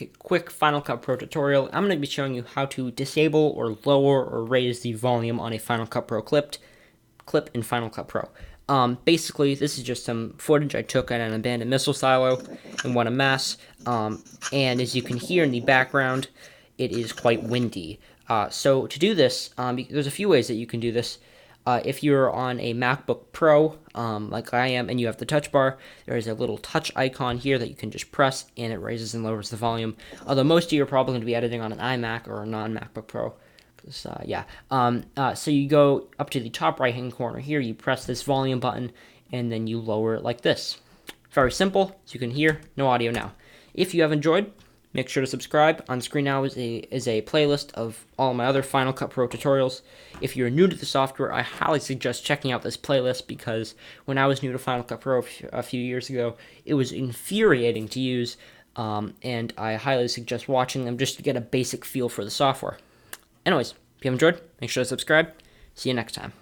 quick Final Cut Pro tutorial. I'm going to be showing you how to disable or lower or raise the volume on a Final Cut Pro clip in Final Cut Pro. Basically, this is just some footage I took at an abandoned missile silo in Guanamass, and as you can hear in the background, it is quite windy. So to do this, there's a few ways that you can do this. If you're on a MacBook Pro, like I am, and you have the touch bar, there is a little touch icon here that you can just press, and it raises and lowers the volume. Although most of you are probably going to be editing on an iMac or a non-MacBook Pro. So you go up to the top right-hand corner here, you press this volume button, and then you lower it like this. Very simple, as you can hear, no audio now. If you have enjoyed, make sure to subscribe. On screen now is a playlist of all my other Final Cut Pro tutorials. If you're new to the software, I highly suggest checking out this playlist because when I was new to Final Cut Pro a few years ago, it was infuriating to use, and I highly suggest watching them just to get a basic feel for the software. Anyways, if you have enjoyed, make sure to subscribe. See you next time.